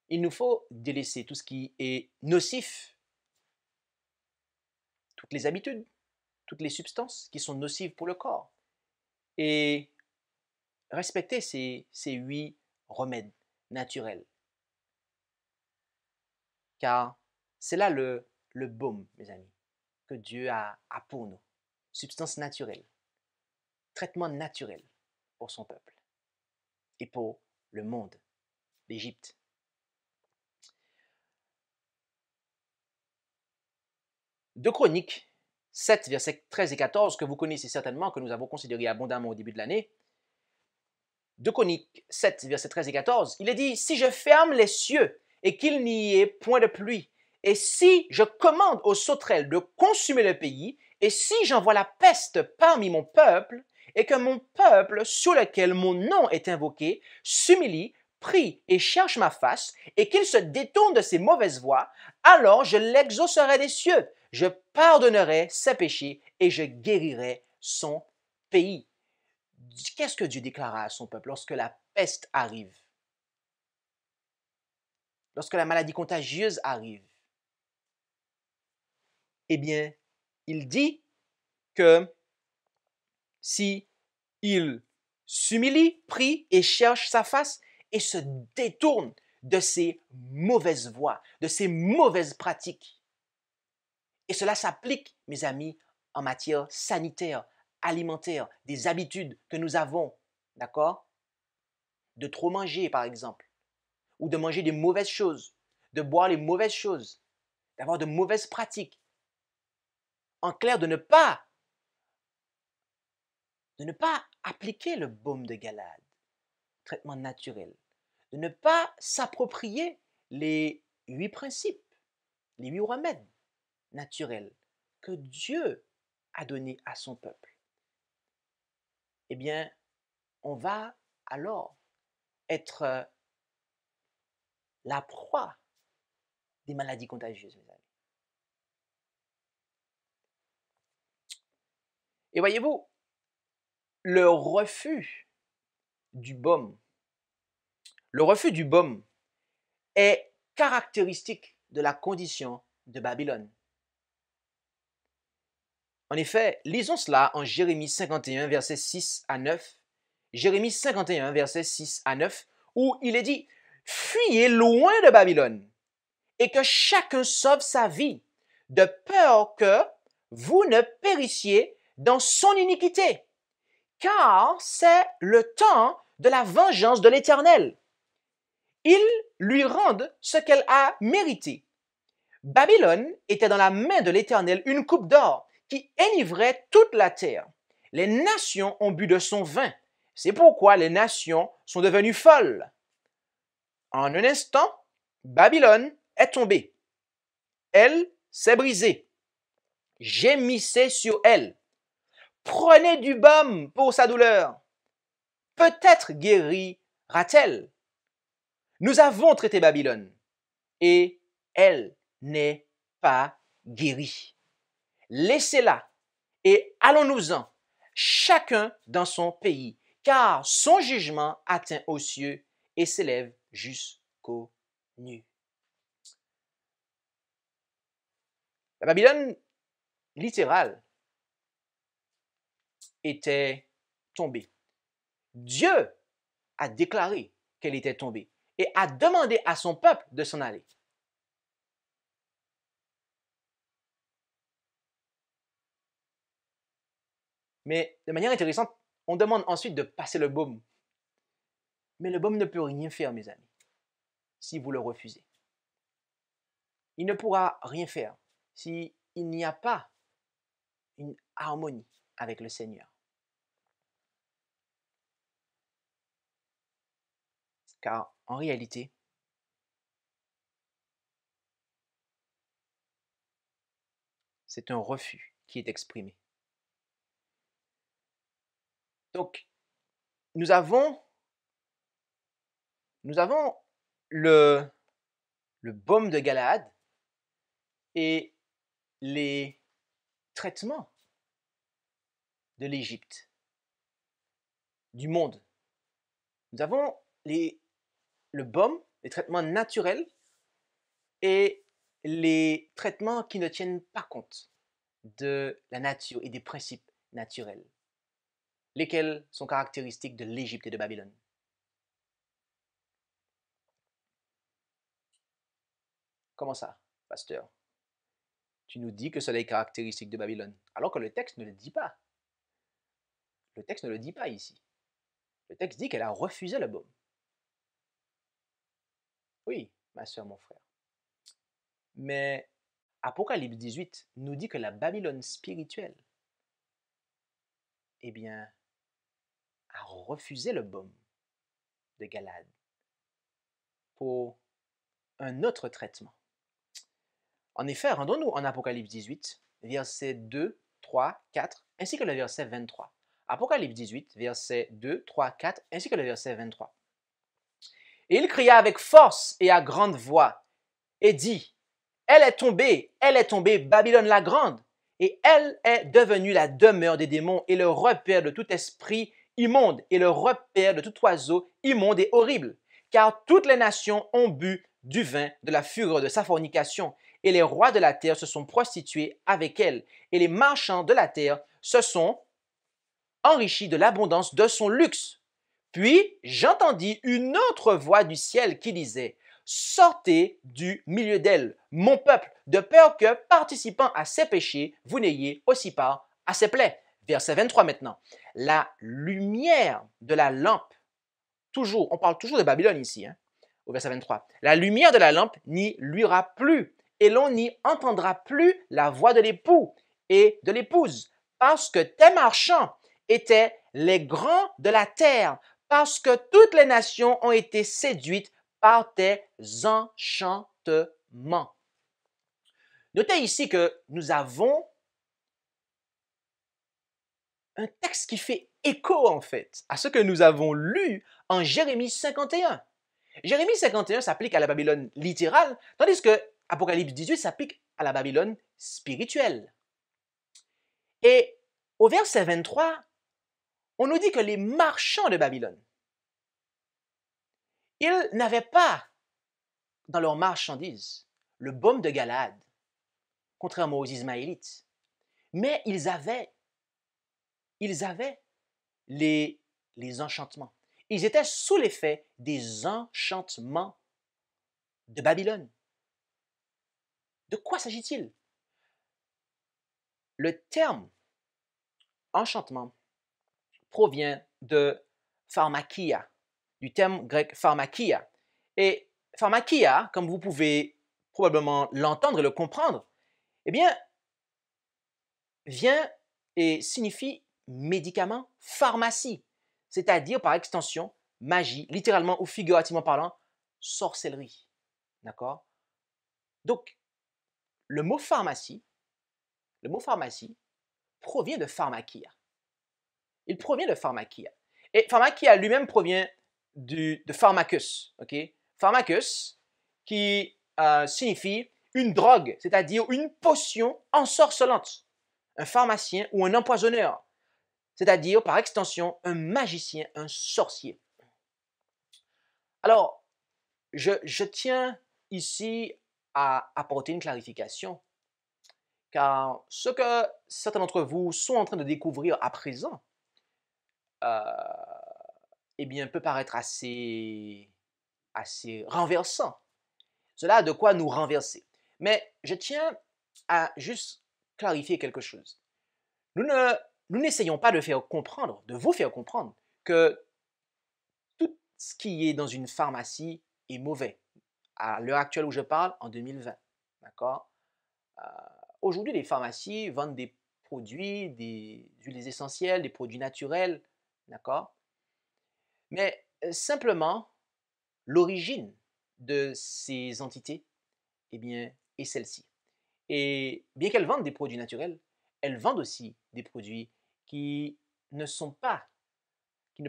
Il nous faut délaisser tout ce qui est nocif, toutes les habitudes, toutes les substances qui sont nocives pour le corps, et respecter ces 8 remèdes naturels. Car c'est là le baume, mes amis, que Dieu a pour nous. Substance naturelle, traitement naturel pour son peuple et pour le monde, l'Égypte. De Chroniques 7, versets 13 et 14, que vous connaissez certainement, que nous avons considéré abondamment au début de l'année. De Chroniques 7, versets 13 et 14, il est dit « Si je ferme les cieux et qu'il n'y ait point de pluie, et si je commande aux sauterelles de consumer le pays, Et si j'envoie la peste parmi mon peuple, et que mon peuple sur lequel mon nom est invoqué s'humilie, prie et cherche ma face, et qu'il se détourne de ses mauvaises voies, alors je l'exaucerai des cieux, je pardonnerai ses péchés et je guérirai son pays. Qu'est-ce que Dieu déclara à son peuple lorsque la peste arrive? Lorsque la maladie contagieuse arrive? Eh bien, il dit que si il s'humilie, prie et cherche sa face et se détourne de ses mauvaises voies, de ses mauvaises pratiques. Et cela s'applique, mes amis, en matière sanitaire, alimentaire, des habitudes que nous avons, d'accord? De trop manger, par exemple, ou de manger des mauvaises choses, de boire les mauvaises choses, d'avoir de mauvaises pratiques. En clair, de ne pas appliquer le baume de Galade, traitement naturel, de ne pas s'approprier les 8 principes, les 8 remèdes naturels que Dieu a donnés à son peuple. Eh bien, on va alors être la proie des maladies contagieuses, mes amis. Et voyez-vous, le refus du baume, est caractéristique de la condition de Babylone. En effet, lisons cela en Jérémie 51, versets 6 à 9. Jérémie 51, versets 6 à 9, où il est dit « Fuyez loin de Babylone, et que chacun sauve sa vie, de peur que vous ne périssiez dans son iniquité, car c'est le temps de la vengeance de l'Éternel. Il lui rende ce qu'elle a mérité. Babylone était dans la main de l'Éternel une coupe d'or qui enivrait toute la terre. Les nations ont bu de son vin. C'est pourquoi les nations sont devenues folles. En un instant, Babylone est tombée. Elle s'est brisée. Gémissez sur elle. Prenez du baume pour sa douleur. Peut-être guérira-t-elle. Nous avons traité Babylone et elle n'est pas guérie. Laissez-la et allons-nous-en, chacun dans son pays, car son jugement atteint aux cieux et s'élève jusqu'aux nues. La Babylone littérale était tombée. Dieu a déclaré qu'elle était tombée et a demandé à son peuple de s'en aller. Mais de manière intéressante, on demande ensuite de passer le baume. Mais le baume ne peut rien faire, mes amis, si vous le refusez. Il ne pourra rien faire s'il n'y a pas une harmonie avec le Seigneur. Car en réalité, c'est un refus qui est exprimé. Donc, nous avons le baume de Galaad et les traitements de l'Égypte, du monde. Nous avons le baume, les traitements naturels et les traitements qui ne tiennent pas compte de la nature et des principes naturels, lesquels sont caractéristiques de l'Égypte et de Babylone. Comment ça, pasteur? Tu nous dis que cela est caractéristique de Babylone, alors que le texte ne le dit pas. Le texte ne le dit pas ici. Le texte dit qu'elle a refusé le baume. Oui, ma soeur, mon frère. Mais Apocalypse 18 nous dit que la Babylone spirituelle, eh bien, a refusé le baume de Galade pour un autre traitement. En effet, rendons-nous en Apocalypse 18, versets 2, 3, 4, ainsi que le verset 23. Apocalypse 18, versets 2, 3, 4, ainsi que le verset 23. Et il cria avec force et à grande voix et dit, elle est tombée, Babylone la grande, et elle est devenue la demeure des démons et le repère de tout esprit immonde et le repère de tout oiseau immonde et horrible. Car toutes les nations ont bu du vin de la fureur de sa fornication, et les rois de la terre se sont prostitués avec elle, et les marchands de la terre se sont enrichis de l'abondance de son luxe. Puis j'entendis une autre voix du ciel qui disait, sortez du milieu d'elle, mon peuple, de peur que, participant à ses péchés, vous n'ayez aussi part à ses plaies. Verset 23 maintenant. La lumière de la lampe, toujours, on parle toujours de Babylone ici, au verset 23. La lumière de la lampe n'y luira plus, et l'on n'y entendra plus la voix de l'époux et de l'épouse, parce que tes marchands étaient les grands de la terre, parce que toutes les nations ont été séduites par tes enchantements. Notez ici que nous avons un texte qui fait écho en fait à ce que nous avons lu en Jérémie 51. Jérémie 51 s'applique à la Babylone littérale, tandis que Apocalypse 18 s'applique à la Babylone spirituelle. Et au verset 23, on nous dit que les marchands de Babylone, ils n'avaient pas dans leurs marchandises le baume de Galaad, contrairement aux Ismaélites, mais ils avaient les enchantements. Ils étaient sous l'effet des enchantements de Babylone. De quoi s'agit-il? Le terme enchantement provient de pharmakia, du terme grec pharmakia. Et pharmakia, comme vous pouvez probablement l'entendre et le comprendre, eh bien, vient et signifie médicament, pharmacie, c'est-à-dire par extension, magie, littéralement ou figurativement parlant, sorcellerie. D'accord? Donc, le mot pharmacie provient de pharmakia. Il provient de pharmakia. Et pharmakia lui-même provient de pharmacus. Okay? Pharmacus qui signifie une drogue, c'est-à-dire une potion ensorcelante. Un pharmacien ou un empoisonneur, c'est-à-dire par extension un magicien, un sorcier. Alors, je tiens ici à apporter une clarification, car ce que certains d'entre vous sont en train de découvrir à présent, eh bien, peut paraître assez renversant. Cela a de quoi nous renverser. Mais je tiens à juste clarifier quelque chose. Nous n'essayons pas de vous faire comprendre que tout ce qui est dans une pharmacie est mauvais. À l'heure actuelle où je parle, en 2020. D'accord? Aujourd'hui, les pharmacies vendent des produits, des huiles essentielles, des produits naturels. D'accord? Mais simplement, l'origine de ces entités, eh bien, est celle-ci. Et bien qu'elles vendent des produits naturels, elles vendent aussi des produits qui ne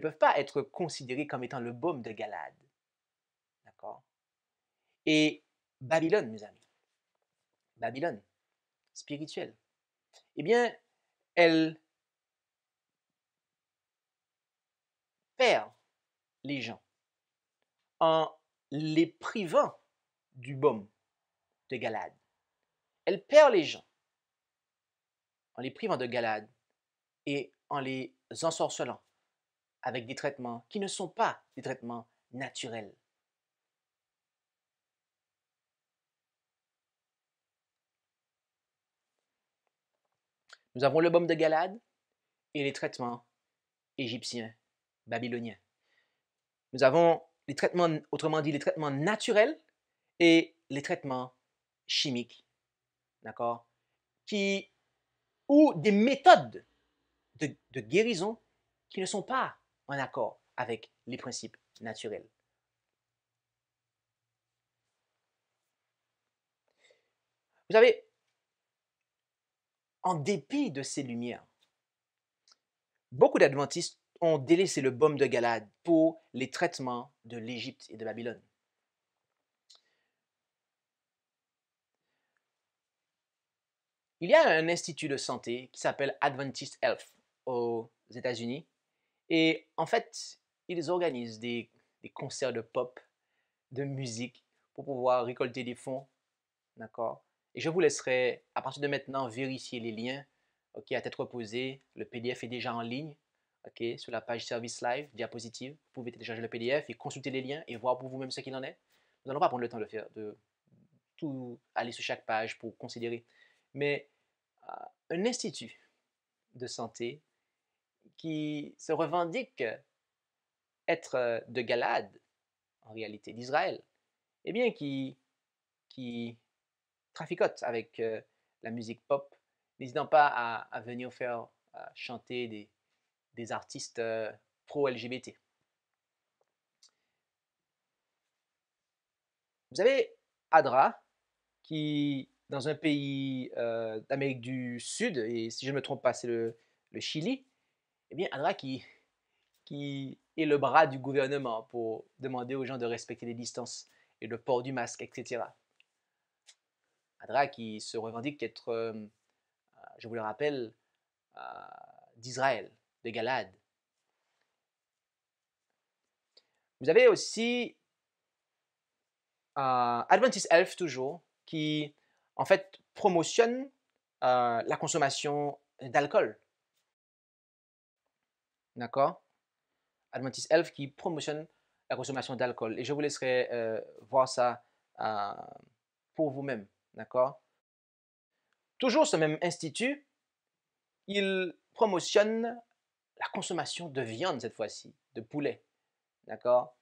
peuvent pas être considérés comme étant le baume de Galaad. D'accord? Et Babylone, mes amis, Babylone, spirituelle, eh bien, elle perd les gens en les privant du baume de Galaad. Elle perd les gens en les privant de Galaad et en les ensorcelant avec des traitements qui ne sont pas des traitements naturels. Nous avons le baume de Galaad et les traitements égyptiens, babyloniens. Nous avons les traitements, autrement dit, les traitements naturels et les traitements chimiques, d'accord, ou des méthodes de guérison qui ne sont pas en accord avec les principes naturels. Vous savez, en dépit de ces lumières, beaucoup d'adventistes ont délaissé le baume de Galade pour les traitements de l'Égypte et de Babylone. Il y a un institut de santé qui s'appelle Adventist Health aux États-Unis. Et en fait, ils organisent des concerts de pop, de musique, pour pouvoir récolter des fonds. D'accord? Et je vous laisserai, à partir de maintenant, vérifier les liens ok, à tête reposée. Le PDF est déjà en ligne ok, sur la page Service Live, diapositive. Vous pouvez télécharger le PDF et consulter les liens et voir pour vous-même ce qu'il en est. Nous n'allons pas prendre le temps de faire, de tout aller sur chaque page pour considérer. Mais un institut de santé qui se revendique être de Galade, en réalité, d'Israël, eh bien, qui traficote avec la musique pop, n'hésitant pas à venir faire chanter des artistes pro-LGBT. Vous avez Adra, qui, dans un pays d'Amérique du Sud, et si je ne me trompe pas, c'est le Chili, eh bien, Adra qui est le bras du gouvernement pour demander aux gens de respecter les distances et le port du masque, etc. Adra qui se revendique être, je vous le rappelle, d'Israël, de Galade. Vous avez aussi Adventist Health toujours, qui en fait promotionne la consommation d'alcool. D'accord? Adventist Health qui promotionne la consommation d'alcool. Et je vous laisserai voir ça pour vous-même. D'accord? Toujours ce même institut, il promotionne la consommation de viande cette fois-ci, de poulet. D'accord?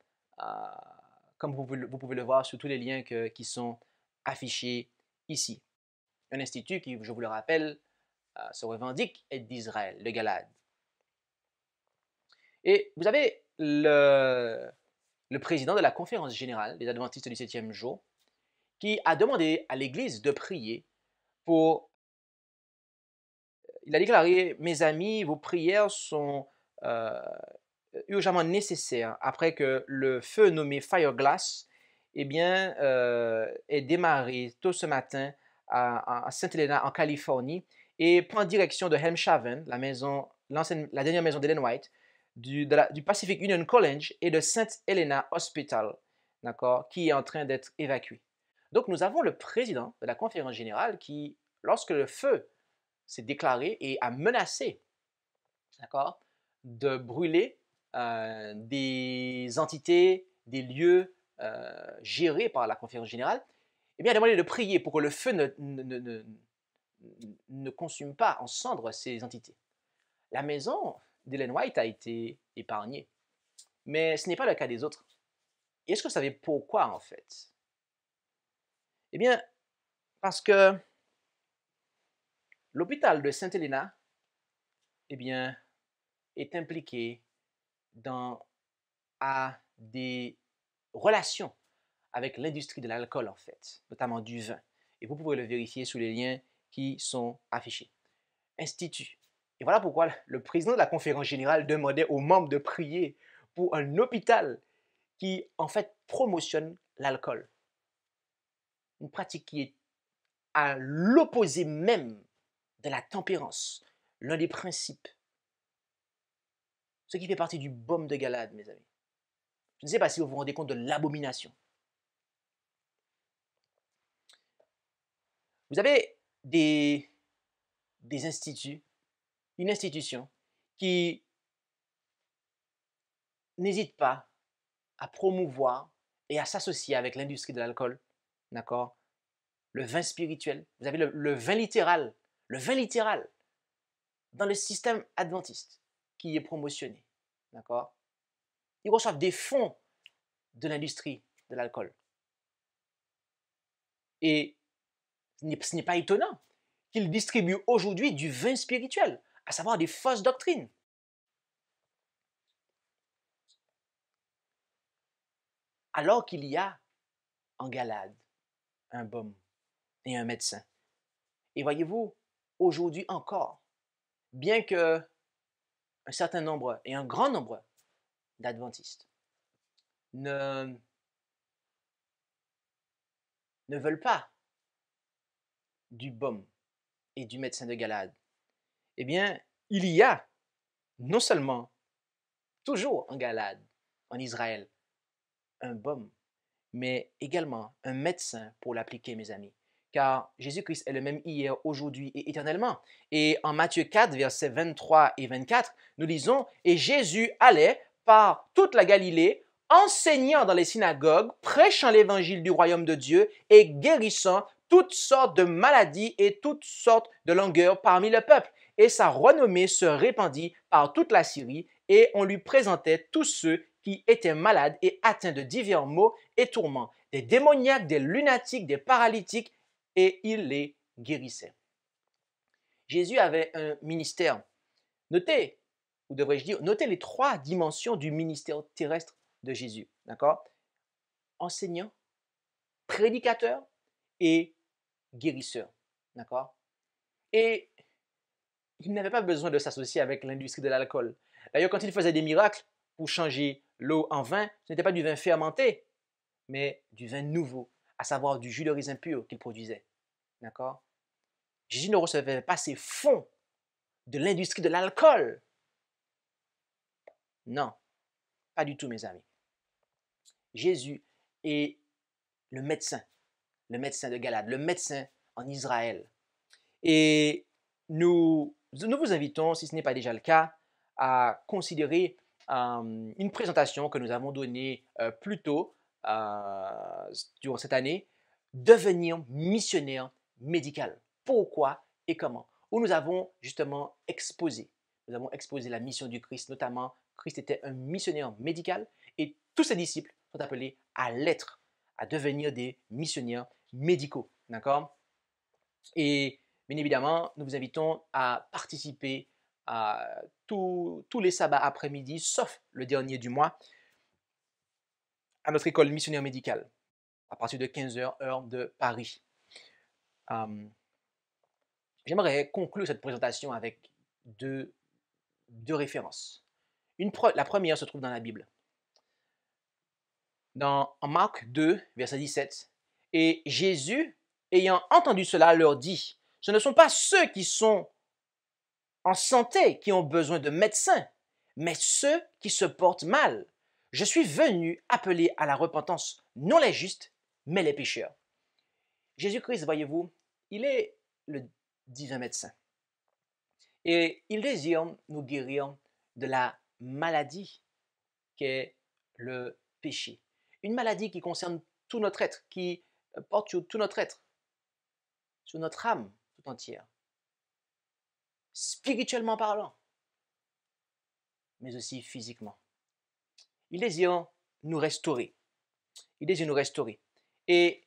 Comme vous pouvez le voir sur tous les liens qui sont affichés ici. Un institut qui, je vous le rappelle, se revendique être d'Israël, de Galade. Et vous avez le président de la conférence générale des adventistes du 7e jour qui a demandé à l'Église de prier pour... Il a déclaré, mes amis, vos prières sont urgemment nécessaires après que le feu nommé Fireglass eh bien, est démarré tôt ce matin à Saint Helena en Californie et prend direction de Helmshaven, la dernière maison d'Ellen White, du Pacific Union College et de Saint Helena Hospital, d'accord, qui est en train d'être évacué. Donc nous avons le président de la conférence générale qui, lorsque le feu s'est déclaré et a menacé, d'accord, de brûler des entités, des lieux gérés par la conférence générale, eh bien, a demandé de prier pour que le feu ne consume pas en cendres ces entités. La maison d'Ellen White a été épargnée, mais ce n'est pas le cas des autres. Et est-ce que vous savez pourquoi, en fait? Eh bien, parce que l'hôpital de Saint Helena, eh bien, est impliqué à des relations avec l'industrie de l'alcool, en fait, notamment du vin. Et vous pouvez le vérifier sous les liens qui sont affichés. Institut. Et voilà pourquoi le président de la conférence générale demandait aux membres de prier pour un hôpital qui, en fait, promotionne l'alcool. Une pratique qui est à l'opposé même de la tempérance, l'un des principes. Ce qui fait partie du baume de Galade, mes amis. Je ne sais pas si vous vous rendez compte de l'abomination. Vous avez des instituts, une institution qui n'hésite pas à promouvoir et à s'associer avec l'industrie de l'alcool, d'accord? Le vin spirituel, vous avez le vin littéral dans le système adventiste qui est promotionné, d'accord? Ils reçoivent des fonds de l'industrie de l'alcool. Et ce n'est pas étonnant qu'ils distribuent aujourd'hui du vin spirituel, à savoir des fausses doctrines. Alors qu'il y a en Galade un baume et un médecin. Et voyez-vous, aujourd'hui encore, bien que un certain nombre et un grand nombre d'adventistes ne, ne veulent pas du baume et du médecin de Galade, eh bien, il y a non seulement toujours en Galade, en Israël, un baume, mais également un médecin pour l'appliquer, mes amis. Car Jésus-Christ est le même hier, aujourd'hui et éternellement. Et en Matthieu 4, versets 23 et 24, nous lisons, « Et Jésus allait par toute la Galilée, enseignant dans les synagogues, prêchant l'évangile du royaume de Dieu et guérissant toutes sortes de maladies et toutes sortes de langueurs parmi le peuple. Et sa renommée se répandit par toute la Syrie, et on lui présentait tous ceux qui étaient malades et atteints de divers maux et tourments, des démoniaques, des lunatiques, des paralytiques, et il les guérissait. » Jésus avait un ministère. Notez, ou devrais-je dire, notez les trois dimensions du ministère terrestre de Jésus. D'accord? Enseignant, prédicateur et guérisseur. D'accord? Et il n'avait pas besoin de s'associer avec l'industrie de l'alcool. D'ailleurs, quand il faisait des miracles pour changer l'eau en vin, ce n'était pas du vin fermenté, mais du vin nouveau, à savoir du jus de raisin pur qu'il produisait. D'accord? Jésus ne recevait pas ses fonds de l'industrie de l'alcool. Non, pas du tout, mes amis. Jésus est le médecin de Galade, le médecin en Israël. Et nous vous invitons, si ce n'est pas déjà le cas, à considérer une présentation que nous avons donnée plus tôt durant cette année, devenir missionnaire médical. Pourquoi et comment? Où nous avons justement exposé. Nous avons exposé la mission du Christ, notamment Christ était un missionnaire médical et tous ses disciples sont appelés à l'être, à devenir des missionnaires médicaux. D'accord? Et bien évidemment, nous vous invitons à participer à tous les sabbats après-midi, sauf le dernier du mois, à notre école missionnaire médicale, à partir de 15h, heure de Paris. J'aimerais conclure cette présentation avec deux références. La première se trouve dans la Bible. En Marc 2, verset 17, « Et Jésus, ayant entendu cela, leur dit, « Ce ne sont pas ceux qui sont en santé qui ont besoin de médecins, mais ceux qui se portent mal. Je suis venu appeler à la repentance, non les justes, mais les pécheurs. » Jésus-Christ, voyez-vous, il est le divin médecin. Et il désire nous guérir de la maladie qu'est le péché. Une maladie qui concerne tout notre être, qui porte sur tout notre être, sur notre âme tout entière, spirituellement parlant, mais aussi physiquement. Il désire nous restaurer. Il désire nous restaurer. Et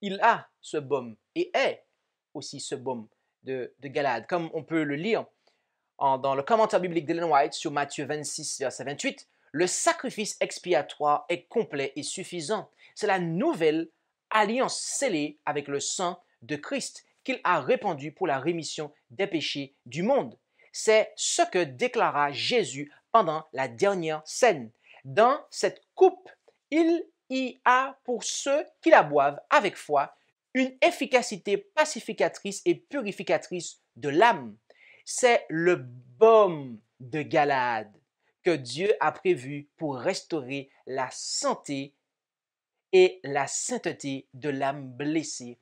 il a ce baume, et est aussi ce baume de Galade, comme on peut le lire dans le commentaire biblique d'Ellen White sur Matthieu 26, verset 28. Le sacrifice expiatoire est complet et suffisant. C'est la nouvelle alliance scellée avec le sang de Christ qu'il a répandu pour la rémission des péchés du monde. C'est ce que déclara Jésus pendant la dernière scène. Dans cette coupe, il y a pour ceux qui la boivent avec foi une efficacité pacificatrice et purificatrice de l'âme. C'est le baume de Galade que Dieu a prévu pour restaurer la santé et la sainteté de l'âme blessée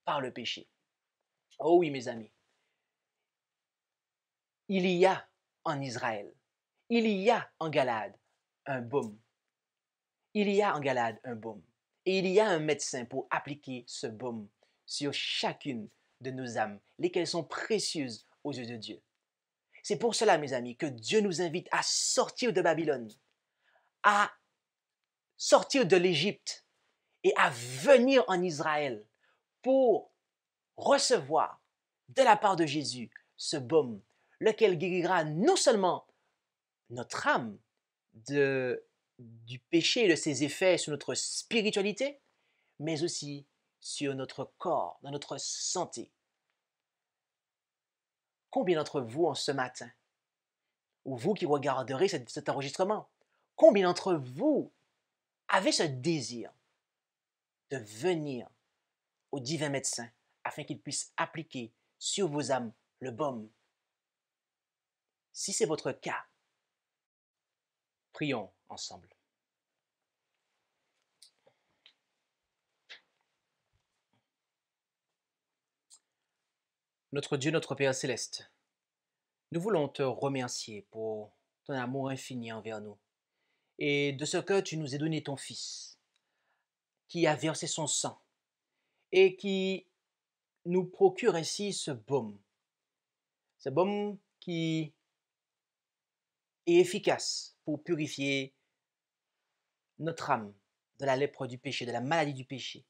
par le péché. Oh oui, mes amis, il y a en Israël, il y a en Galade un baume. Il y a en Galade un baume. Et il y a un médecin pour appliquer ce baume sur chacune de nos âmes, lesquelles sont précieuses aux yeux de Dieu. C'est pour cela, mes amis, que Dieu nous invite à sortir de Babylone, à sortir de l'Égypte et à venir en Israël pour recevoir de la part de Jésus ce baume, lequel guérira non seulement notre âme du péché et de ses effets sur notre spiritualité, mais aussi sur notre corps, dans notre santé. combien d'entre vous en ce matin, ou vous qui regarderez cet enregistrement, combien d'entre vous avez ce désir de venir au divin médecin afin qu'il puisse appliquer sur vos âmes le baume? Si c'est votre cas, prions ensemble. Notre Dieu, notre Père céleste, nous voulons te remercier pour ton amour infini envers nous et de ce que tu nous as donné ton Fils, qui a versé son sang et qui nous procure ainsi ce baume qui est efficace pour purifier notre âme de la lèpre du péché, de la maladie du péché,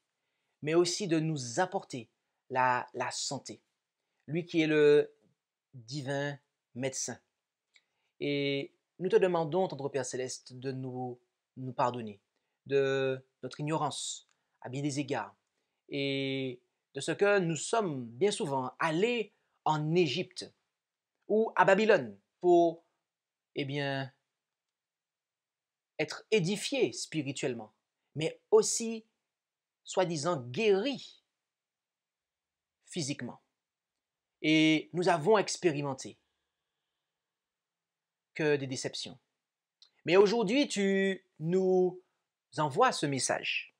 mais aussi de nous apporter la santé. Lui qui est le divin médecin. Et nous te demandons, tendre Père Céleste, de nous pardonner de notre ignorance à bien des égards et de ce que nous sommes bien souvent allés en Égypte ou à Babylone pour, être édifiés spirituellement, mais aussi, soi-disant, guéris physiquement. Et nous avons expérimenté que des déceptions. Mais aujourd'hui, tu nous envoies ce message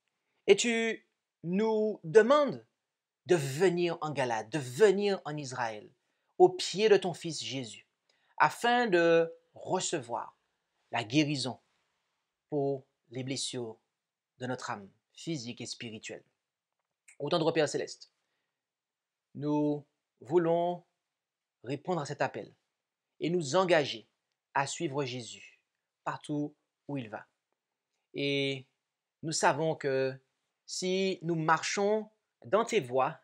et tu nous demandes de venir en Galade, de venir en Israël, au pied de ton Fils Jésus, afin de recevoir la guérison pour les blessures de notre âme physique et spirituelle. Ô tendre Père Céleste, nous voulons répondre à cet appel et nous engager à suivre Jésus partout où il va. Et nous savons que si nous marchons dans tes voies,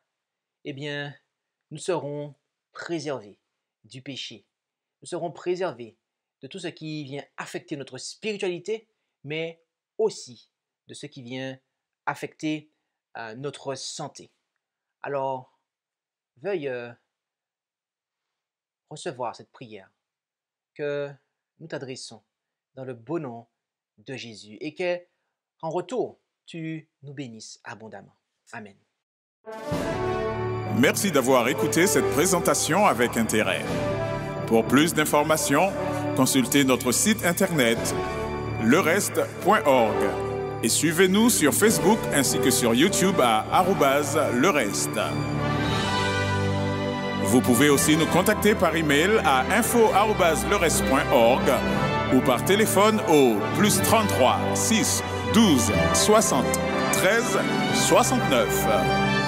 nous serons préservés du péché. Nous serons préservés de tout ce qui vient affecter notre spiritualité, mais aussi de ce qui vient affecter notre santé. Alors, veuille recevoir cette prière que nous t'adressons dans le beau nom de Jésus et qu'en retour, tu nous bénisses abondamment. Amen. Merci d'avoir écouté cette présentation avec intérêt. Pour plus d'informations, consultez notre site internet lereste.org et suivez-nous sur Facebook ainsi que sur YouTube à @lereste. Vous pouvez aussi nous contacter par email à info@lereste.org ou par téléphone au +33 6 12 60 13 69.